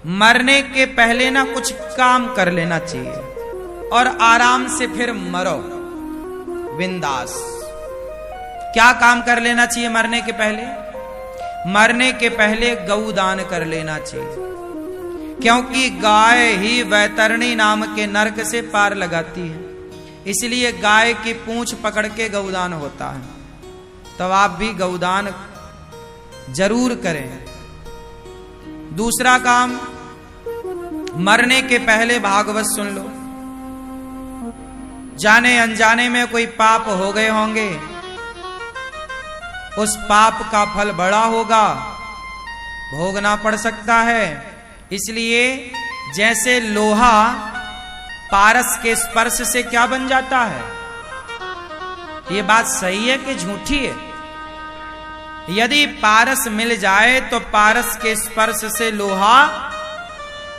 मरने के पहले ना कुछ काम कर लेना चाहिए और आराम से फिर मरो बिंदास। क्या काम कर लेना चाहिए मरने के पहले? मरने के पहले गौदान कर लेना चाहिए, क्योंकि गाय ही वैतरणी नाम के नरक से पार लगाती है, इसलिए गाय की पूंछ पकड़ के गौदान होता है। तो आप भी गौदान जरूर करें। दूसरा काम, मरने के पहले भागवत सुन लो। जाने अनजाने में कोई पाप हो गए होंगे, उस पाप का फल बड़ा होगा, भोगना पड़ सकता है। इसलिए जैसे लोहा पारस के स्पर्श से क्या बन जाता है, ये बात सही है कि झूठी है? यदि पारस मिल जाए तो पारस के स्पर्श से लोहा,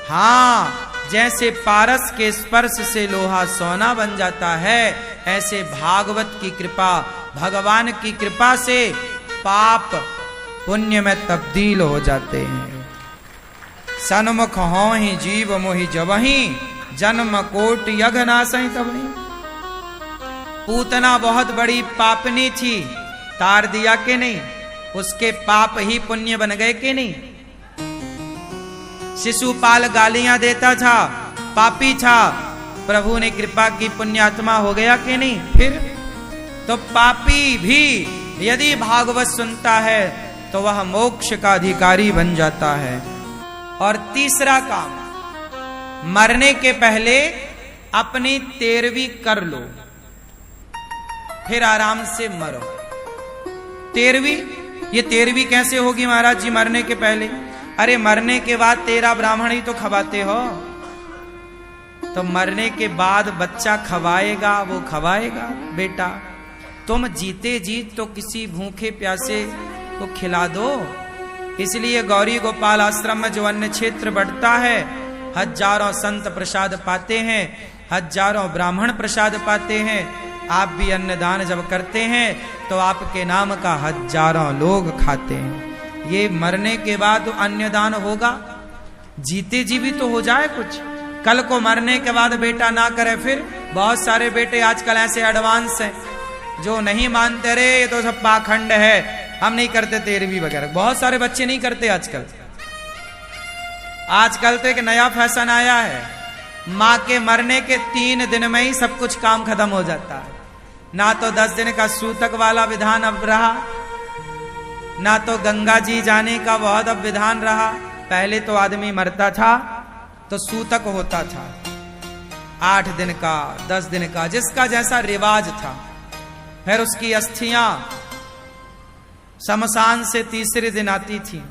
हाँ, जैसे पारस के स्पर्श से लोहा सोना बन जाता है, ऐसे भागवत की कृपा, भगवान की कृपा से पाप पुण्य में तब्दील हो जाते हैं। सन्मुख हो ही जीव मोहि जबहि, जन्म कोट यज्ञ नासहि तबहि। पूतना बहुत बड़ी पापनी थी, तार दिया कि नहीं? उसके पाप ही पुण्य बन गए कि नहीं? शिशुपाल गालियां देता था, पापी था, प्रभु ने कृपा की, पुण्यात्मा हो गया कि नहीं? फिर तो पापी भी यदि भागवत सुनता है तो वह मोक्ष का अधिकारी बन जाता है। और तीसरा काम, मरने के पहले अपनी 13वीं कर लो, फिर आराम से मरो। 13वीं, ये 13वीं कैसे होगी महाराज जी मरने के पहले? अरे मरने के बाद 13 ब्राह्मण ही तो खवाते हो, तो मरने के बाद बच्चा खवाएगा, वो खवाएगा बेटा। तुम जीते जीत तो किसी भूखे प्यासे को खिला दो। इसलिए गौरी गोपाल आश्रम में जो अन्न क्षेत्र बढ़ता है, हजारों संत प्रसाद पाते हैं, हजारों ब्राह्मण प्रसाद पाते हैं। आप भी अन्नदान जब करते हैं तो आपके नाम का हजारों लोग खाते हैं। ये मरने के बाद अन्नदान होगा, जीते जी भी तो हो जाए कुछ। कल को मरने के बाद बेटा ना करे, फिर बहुत सारे बेटे आजकल ऐसे एडवांस हैं जो नहीं मानते, रे ये तो सब पाखंड है, हम नहीं करते 13वीं वगैरह। बहुत सारे बच्चे नहीं करते आजकल। आजकल तो एक नया फैशन आया है, मां के मरने के 3 दिन में ही सब कुछ काम खत्म हो जाता है। ना तो 10 दिन का सूतक वाला विधान अब रहा, ना तो गंगा जी जाने का बहुत अब विधान रहा। पहले तो आदमी मरता था तो सूतक होता था, 8 दिन का, 10 दिन का, जिसका जैसा रिवाज था। फिर उसकी अस्थियां शमशान से तीसरे दिन आती थी,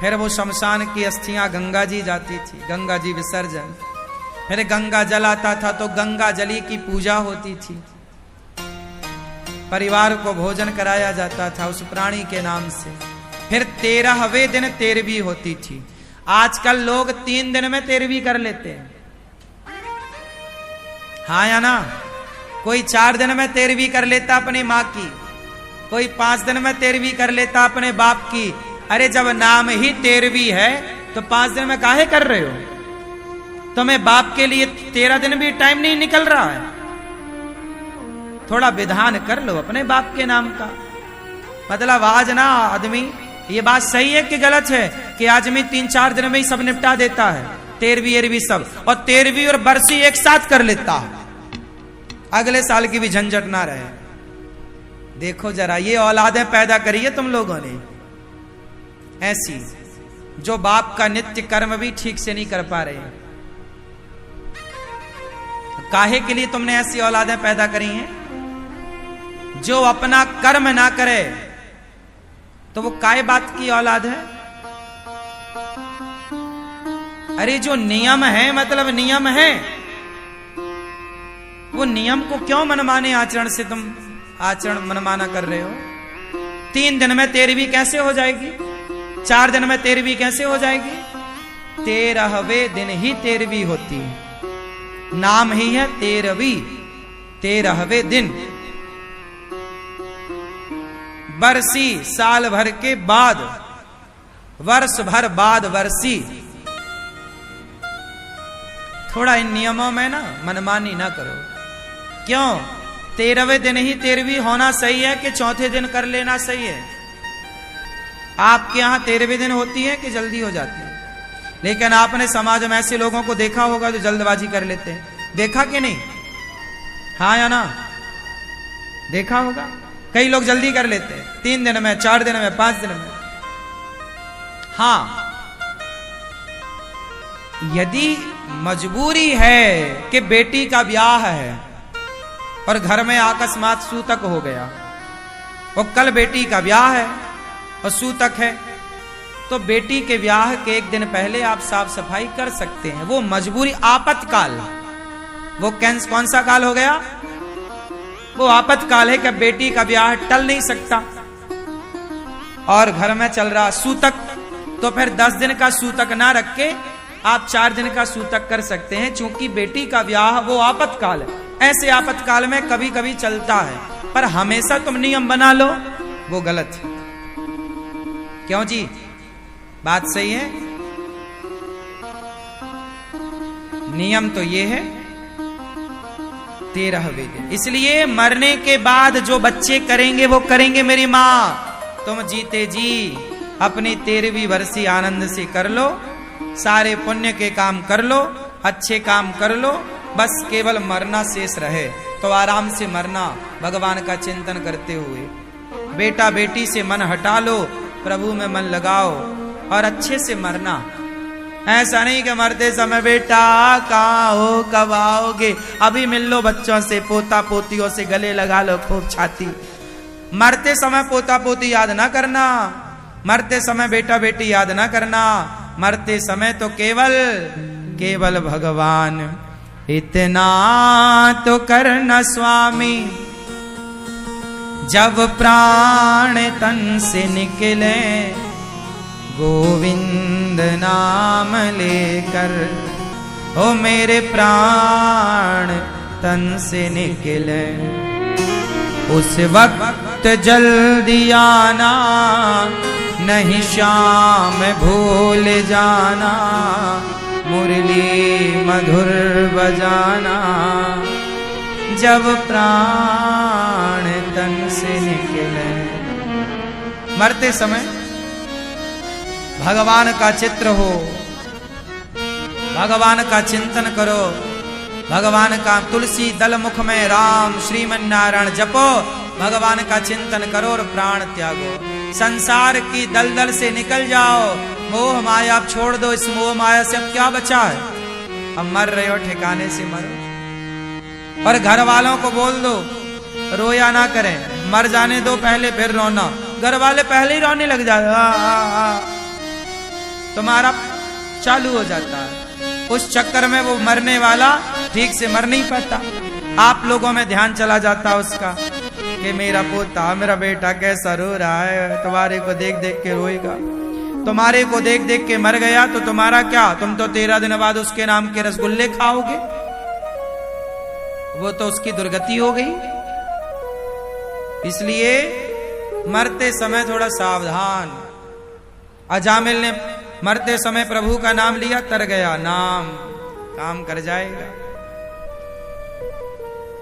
फिर वो शमशान की अस्थियां गंगा जी जाती थी, गंगा जी विसर्जन। फिर गंगा जल आता था तो गंगा जली की पूजा होती थी, परिवार को भोजन कराया जाता था उस प्राणी के नाम से। फिर 13वें दिन 13वीं होती थी। आजकल लोग 3 दिन में 13वीं कर लेते हैं, हाँ या ना? कोई 4 दिन में 13वीं कर लेता अपनी माँ की, कोई 5 दिन में 13वीं कर लेता अपने बाप की। अरे जब नाम ही 13वीं है तो 5 दिन में काहे कर रहे हो? तुम्हें बाप के लिए 13 दिन भी टाइम नहीं निकल रहा है? थोड़ा विधान कर लो अपने बाप के नाम का। मतलब आज ना आदमी, ये बात सही है कि गलत है कि आदमी 3-4 दिन में ही सब निपटा देता है, 13वीं 13वीं सब, और 13वीं और बरसी एक साथ कर लेता है, अगले साल की भी झंझट ना रहे। देखो जरा, ये औलादें पैदा करी है तुम लोगों ने ऐसी, जो बाप का नित्य कर्म भी ठीक से नहीं कर पा रहे हैं। काहे के लिए तुमने ऐसी औलादें पैदा करी हैं? जो अपना कर्म ना करे तो वो काय बात की औलाद है? अरे जो नियम है, मतलब नियम है, वो नियम को क्यों मनमाने आचरण से तुम आचरण मनमाना कर रहे हो? 3 दिन में 13वीं कैसे हो जाएगी? 4 दिन में 13वीं कैसे हो जाएगी? 13वें दिन ही 13वीं होती है, नाम ही है 13वीं, 13वें दिन। बरसी साल भर के बाद, वर्ष भर बाद बरसी, थोड़ा इन नियमों में ना मनमानी ना करो। क्यों? 13वें दिन ही 13वीं होना सही है कि चौथे दिन कर लेना सही है? आपके यहां 13वें दिन होती है कि जल्दी हो जाती है? लेकिन आपने समाज में ऐसे लोगों को देखा होगा जो जल्दबाजी कर लेते हैं, देखा कि नहीं? हाँ या ना? देखा होगा। कई लोग जल्दी कर लेते हैं, 3 दिन में, 4 दिन में, 5 दिन में। हाँ, यदि मजबूरी है कि बेटी का ब्याह है और घर में अकस्मात सूतक हो गया और कल बेटी का ब्याह है और सूतक है, तो बेटी के ब्याह के 1 दिन पहले आप साफ सफाई कर सकते हैं। वो मजबूरी, आपातकाल। वो कौन सा काल हो गया? वो आपातकाल है कि बेटी का ब्याह टल नहीं सकता और घर में चल रहा सूतक, तो फिर 10 दिन का सूतक ना रख के आप 4 दिन का सूतक कर सकते हैं, क्योंकि बेटी का ब्याह वो आपातकाल है। ऐसे आपातकाल में कभी कभी चलता है, पर हमेशा तुम नियम बना लो, वो गलत है। क्यों जी? बात सही है? नियम तो ये है 13वें दिन। इसलिए मरने के बाद जो बच्चे करेंगे वो करेंगे मेरी माँ। तुम जीते जी अपनी 13वीं वर्षी आनंद से कर लो, सारे पुण्य के काम कर लो, अच्छे काम कर लो, बस केवल मरना शेष रहे तो आराम से मरना, भगवान का चिंतन करते हुए। बेटा बेटी से मन हटा लो, प्रभु में मन लगाओ और अच्छे से मरना। ऐसा नहीं कि मरते समय बेटा कहाँ हो, कब आओगे, अभी मिल लो बच्चों से, पोता पोतियों से गले लगा लो खूब छाती। मरते समय पोता पोती याद ना करना, मरते समय बेटा बेटी याद ना करना, मरते समय तो केवल भगवान। इतना तो करना स्वामी, जब प्राण तन से निकले, गोविंद नाम लेकर, ओ मेरे प्राण तन से निकले, उस वक्त जल्दी आना, नहीं शाम भूल जाना, मुरली मधुर बजाना, जब प्राण तन से निकले। मरते समय भगवान का चित्र हो, भगवान का चिंतन करो, भगवान का तुलसी दल मुख में राम श्रीमन नारायण जपो, भगवान का चिंतन करो और प्राण त्यागो। संसार की दलदल से निकल जाओ, मोह माया अब छोड़ दो। इस मोह माया से अब क्या बचा है? अब मर रहे हो, ठिकाने से मरो। और घर वालों को बोल दो रोया ना करें, मर जाने दो पहले फिर रोना। घर वाले पहले ही रोने लग जाते, तुम्हारा चालू हो जाता है। उस चक्कर में वो मरने वाला ठीक से मर नहीं पाता। आप लोगों में ध्यान चला जाता उसका कि मेरा पोता, मेरा बेटा कैसा रो रहा है, तुम्हारे को देख देख के रोएगा। तुम्हारे को देख देख के मर गया तो तुम्हारा क्या? तुम तो 13 दिन बाद उसके नाम के रसगुल्ले खाओगे, वो तो उसकी दुर्गति हो गई। इसलिए मरते समय थोड़ा सावधान। अजामिल ने मरते समय प्रभु का नाम लिया, तर गया नाम, काम कर जाएगा।